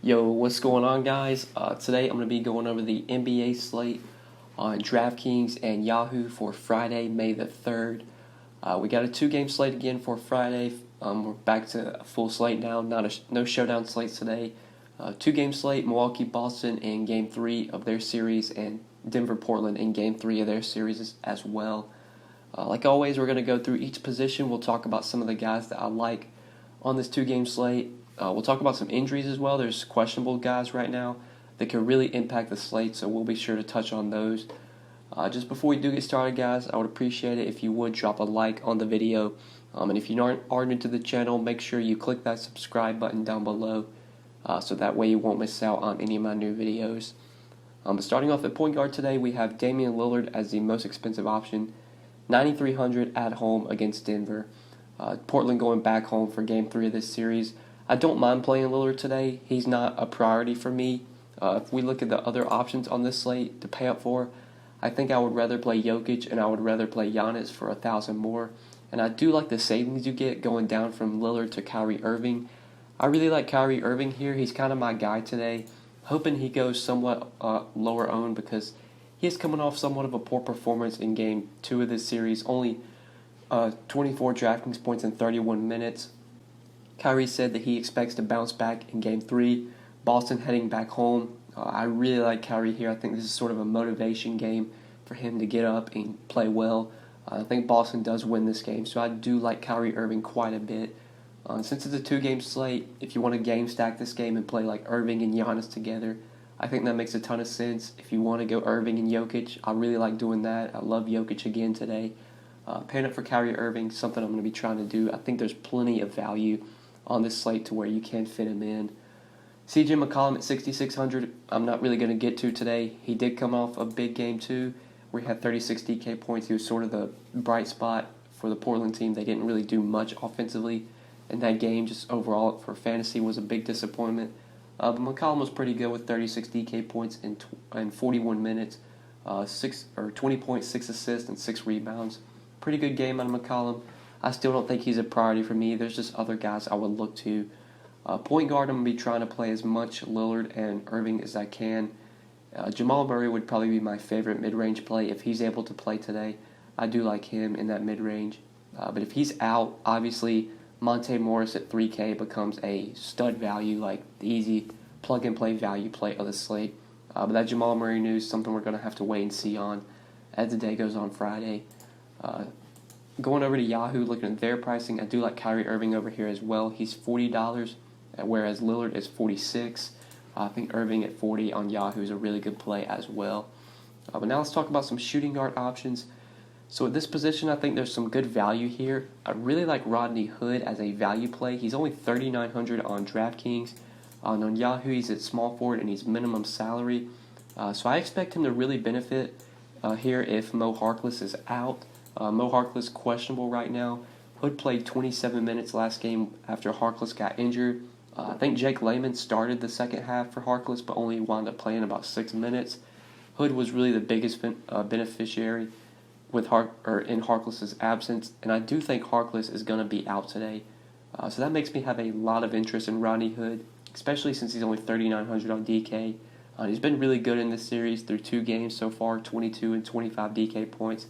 Yo, what's going on, guys? Today I'm going to be going over the NBA slate on DraftKings and Yahoo for Friday, May the 3rd. We got a 2-game slate again for Friday. We're back to a full slate now, no showdown slates today. 2-game slate, Milwaukee, Boston in Game 3 of their series, and Denver, Portland in Game 3 of their series as well. Like always, we're going to go through each position. We'll talk about some of the guys that I like on this 2-game slate. We'll talk about some injuries as well. There's questionable guys right now that could really impact the slate, so we'll be sure to touch on those. Just before we do get started, guys, I would appreciate it if you would drop a like on the video. And if you are new to the channel, make sure you click that subscribe button down below so that way you won't miss out on any of my new videos. But starting off at point guard today, we have Damian Lillard as the most expensive option, $9,300 at home against Denver. Portland going back home for Game 3 of this series. I don't mind playing Lillard today. He's not a priority for me. If we look at the other options on this slate to pay up for, I think I would rather play Jokic and I would rather play Giannis for $1,000 more. And I do like the savings you get going down from Lillard to Kyrie Irving. I really like Kyrie Irving here. He's kind of my guy today. Hoping he goes somewhat lower owned because he is coming off somewhat of a poor performance in Game 2 of this series. Only 24 DraftKings points in 31 minutes. Kyrie said that he expects to bounce back in Game 3. Boston heading back home. I really like Kyrie here. I think this is sort of a motivation game for him to get up and play well. I think Boston does win this game, so I do like Kyrie Irving quite a bit. Since it's a 2-game slate, if you want to game stack this game and play like Irving and Giannis together, I think that makes a ton of sense. If you want to go Irving and Jokic, I really like doing that. I love Jokic again today. Paying up for Kyrie Irving, something I'm going to be trying to do. I think there's plenty of value on this slate to where you can fit him in. CJ McCollum at 6,600, I'm not really going to get to today. He did come off a big Game 2 where he had 36 DK points. He was sort of the bright spot for the Portland team. They didn't really do much offensively in that game. Just overall for fantasy was a big disappointment. But McCollum was pretty good with 36 DK points in 41 minutes, 20 points, 6 assists, and 6 rebounds. Pretty good game out of McCollum. I still don't think he's a priority for me. There's just other guys I would look to. Point guard, I'm going to be trying to play as much Lillard and Irving as I can. Jamal Murray would probably be my favorite mid-range play if he's able to play today. I do like him in that mid-range. But if he's out, obviously Monte Morris at 3K becomes a stud value, like the easy plug-and-play value play of the slate. But that Jamal Murray news is something we're going to have to wait and see on as the day goes on Friday. Going over to Yahoo, looking at their pricing, I do like Kyrie Irving over here as well. He's $40, whereas Lillard is $46. I think Irving at $40 on Yahoo is a really good play as well. But now let's talk about some shooting guard options. So at this position, I think there's some good value here. I really like Rodney Hood as a value play. He's only $3,900 on DraftKings. On Yahoo, he's at small forward and he's minimum salary. So I expect him to really benefit here if Mo Harkless is out. Mo Harkless questionable right now. Hood played 27 minutes last game after Harkless got injured. I think Jake Layman started the second half for Harkless, but only wound up playing about 6 minutes. Hood was really the biggest beneficiary in Harkless' absence, and I do think Harkless is going to be out today. So that makes me have a lot of interest in Rodney Hood, especially since he's only $3,900 on DK. He's been really good in this series through 2 games so far, 22 and 25 DK points.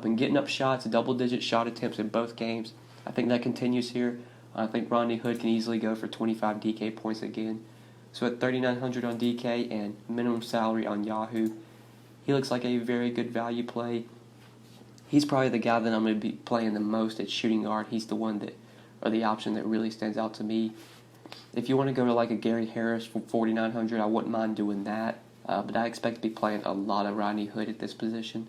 Been getting up shots, double-digit shot attempts in both games. I think that continues here. I think Rodney Hood can easily go for 25 DK points again. So at $3,900 on DK and minimum salary on Yahoo, he looks like a very good value play. He's probably the guy that I'm going to be playing the most at shooting guard. He's the one that, or the option that really stands out to me. If you want to go to like a Gary Harris for $4,900, I wouldn't mind doing that. But I expect to be playing a lot of Rodney Hood at this position.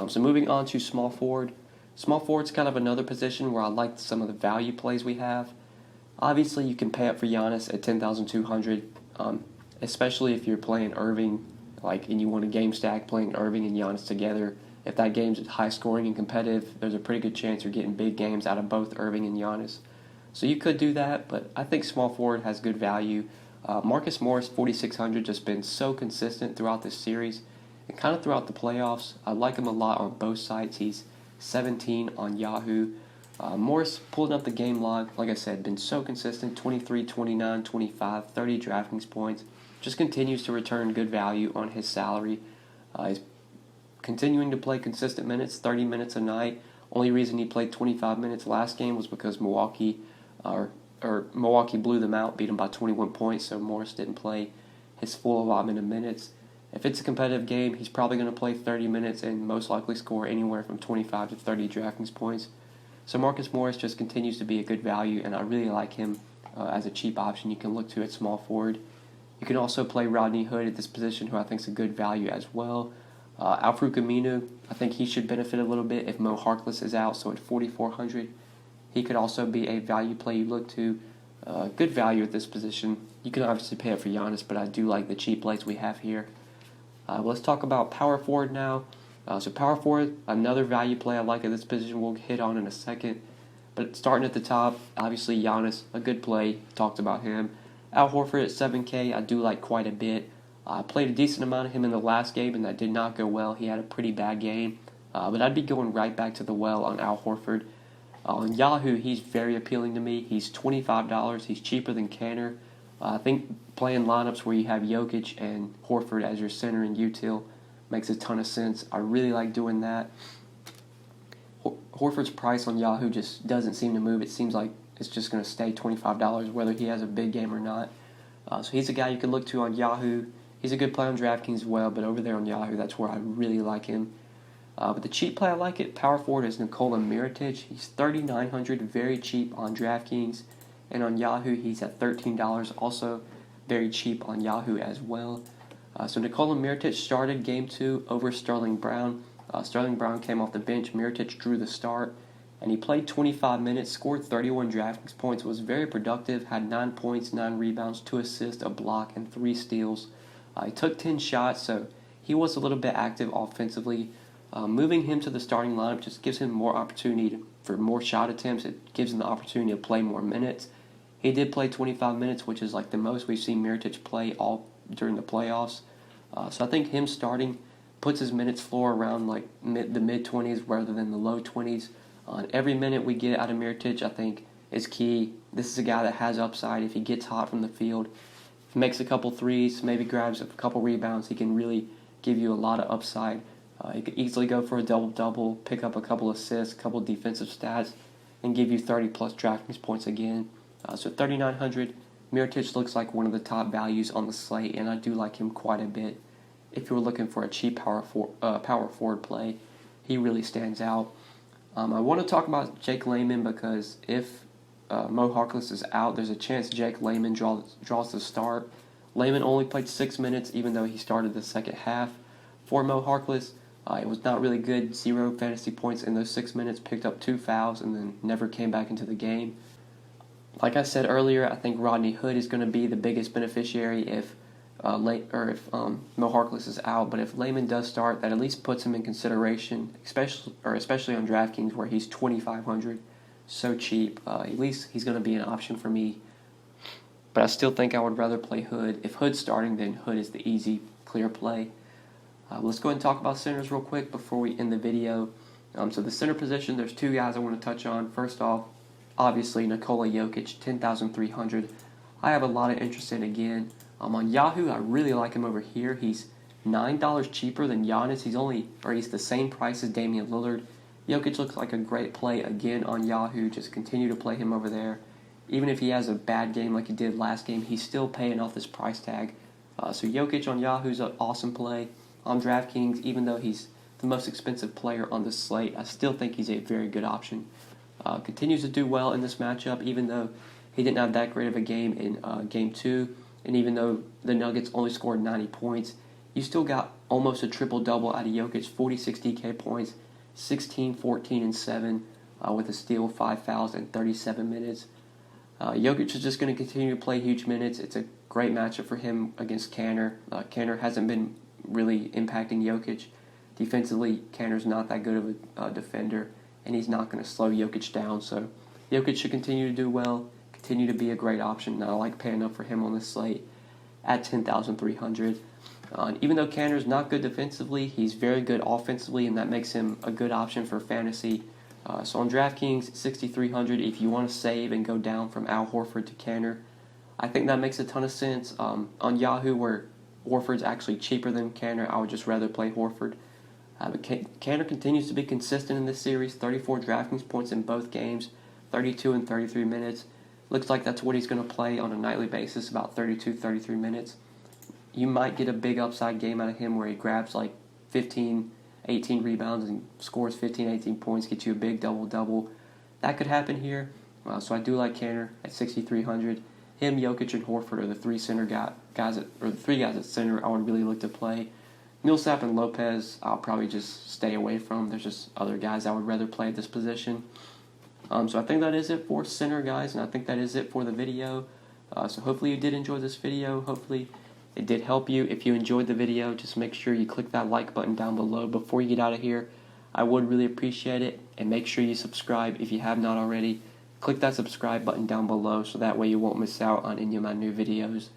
So moving on to small forward. Small forward's kind of another position where I like some of the value plays we have. Obviously, you can pay up for Giannis at $10,200, especially if you're playing Irving, and you want a game stack playing Irving and Giannis together. If that game's high scoring and competitive, there's a pretty good chance you're getting big games out of both Irving and Giannis. So you could do that, but I think small forward has good value. Marcus Morris, $4,600, just been so consistent throughout this series. And kind of throughout the playoffs, I like him a lot on both sides. He's 17 on Yahoo. Morris pulling up the game log, like I said, been so consistent, 23, 29, 25, 30 DraftKings points. Just continues to return good value on his salary. He's continuing to play consistent minutes, 30 minutes a night. Only reason he played 25 minutes last game was because Milwaukee blew them out, beat them by 21 points, so Morris didn't play his full allotment of minutes. If it's a competitive game, he's probably going to play 30 minutes and most likely score anywhere from 25 to 30 DraftKings points. So Marcus Morris just continues to be a good value, and I really like him as a cheap option you can look to at small forward. You can also play Rodney Hood at this position, who I think is a good value as well. Al-Farouq Aminu, I think he should benefit a little bit if Mo Harkless is out, so at 4,400, he could also be a value play you look to. Good value at this position. You can obviously pay up for Giannis, but I do like the cheap plays we have here. Let's talk about power forward now. So power forward, another value play I like at this position we'll hit on in a second. But starting at the top, obviously Giannis, a good play. Talked about him. Al Horford at 7K, I do like quite a bit. I played a decent amount of him in the last game, and that did not go well. He had a pretty bad game. But I'd be going right back to the well on Al Horford. On Yahoo, he's very appealing to me. He's $25. He's cheaper than KANTER. I think playing lineups where you have Jokic and Horford as your center and util makes a ton of sense. I really like doing that. Horford's price on Yahoo just doesn't seem to move. It seems like it's just going to stay $25 whether he has a big game or not. So he's a guy you can look to on Yahoo. He's a good play on DraftKings as well, but over there on Yahoo, that's where I really like him. But the cheap play I like it, power forward, is NIKOLA MIROTIC. He's $3,900, very cheap on DraftKings. And on Yahoo, he's at $13, also very cheap on Yahoo as well. So NIKOLA MIROTIC started Game 2 over Sterling Brown. Sterling Brown came off the bench. MIROTIC drew the start, and he played 25 minutes, scored 31 DraftKings points, was very productive, had 9 points, 9 rebounds, 2 assists, a block, and 3 steals. He took 10 shots, so he was a little bit active offensively. Moving him to the starting lineup just gives him more opportunity for more shot attempts. It gives him the opportunity to play more minutes. He did play 25 minutes, which is like the most we've seen MIROTIC play all during the playoffs. So I think him starting puts his minutes floor around like the mid-20s rather than the low 20s. Every minute we get out of MIROTIC, I think, is key. This is a guy that has upside. If he gets hot from the field, if he makes a couple threes, maybe grabs a couple rebounds, he can really give you a lot of upside. He could easily go for a double-double, pick up a couple assists, a couple defensive stats, and give you 30-plus DraftKings points again. So 3,900, MIROTIC looks like one of the top values on the slate, and I do like him quite a bit. If you're looking for a cheap power forward play, he really stands out. I want to talk about Jake LAYMAN because if Mo Harkless is out, there's a chance Jake LAYMAN draws the start. LAYMAN only played 6 minutes, even though he started the second half. For Mo Harkless, it was not really good. 0 fantasy points in those 6 minutes, picked up 2 fouls, and then never came back into the game. Like I said earlier, I think Rodney Hood is going to be the biggest beneficiary if Mo Harkless is out. But if LAYMAN does start, that at least puts him in consideration, especially on DraftKings where he's $2,500, so cheap. At least he's going to be an option for me. But I still think I would rather play Hood. If Hood's starting, then Hood is the easy, clear play. Let's go ahead and talk about centers real quick before we end the video. So the center position, there's 2 guys I want to touch on. First off, obviously Nikola Jokic, 10,300. I have a lot of interest in again. On Yahoo, I really like him over here. He's $9 cheaper than Giannis. He's the same price as Damian Lillard. Jokic looks like a great play again on Yahoo. Just continue to play him over there. Even if he has a bad game like he did last game, he's still paying off this price tag. So Jokic on Yahoo is an awesome play. On DraftKings, even though he's the most expensive player on the slate, I still think he's a very good option. Continues to do well in this matchup, even though he didn't have that great of a game in Game 2, and even though the Nuggets only scored 90 points, you still got almost a triple-double out of Jokic, 46 DK points, 16, 14, and 7, with a steal, 5 fouls, and 37 minutes. Jokic is just going to continue to play huge minutes. It's a great matchup for him against KANTER. KANTER hasn't been really impacting Jokic. Defensively, KANTER's not that good of a defender, and he's not going to slow Jokic down. So Jokic should continue to do well, continue to be a great option. And I like paying up for him on this slate at 10,300. Even though KANTER's not good defensively, he's very good offensively, and that makes him a good option for fantasy. So on DraftKings, 6,300. If you want to save and go down from Al Horford to Kanter, I think that makes a ton of sense. On Yahoo, where Horford's actually cheaper than Kanter, I would just rather play Horford. But Kanter continues to be consistent in this series. 34 DraftKings points in both games, 32 and 33 minutes. Looks like that's what he's going to play on a nightly basis, about 32, 33 minutes. You might get a big upside game out of him where he grabs like 15, 18 rebounds and scores 15, 18 points, gets you a big double-double. That could happen here. So I do like Kanter at 6,300. Him, Jokic, and Horford are the three guys at center I would really look to play. Millsap and Lopez, I'll probably just stay away from. There's just other guys I would rather play at this position. So I think that is it for center, guys, and I think that is it for the video. So hopefully you did enjoy this video. Hopefully it did help you. If you enjoyed the video, just make sure you click that like button down below before you get out of here. I would really appreciate it. And make sure you subscribe if you have not already. Click that subscribe button down below so that way you won't miss out on any of my new videos.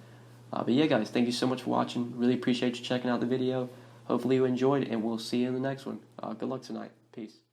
But yeah, guys, thank you so much for watching. Really appreciate you checking out the video. Hopefully you enjoyed, and we'll see you in the next one. Good luck tonight. Peace.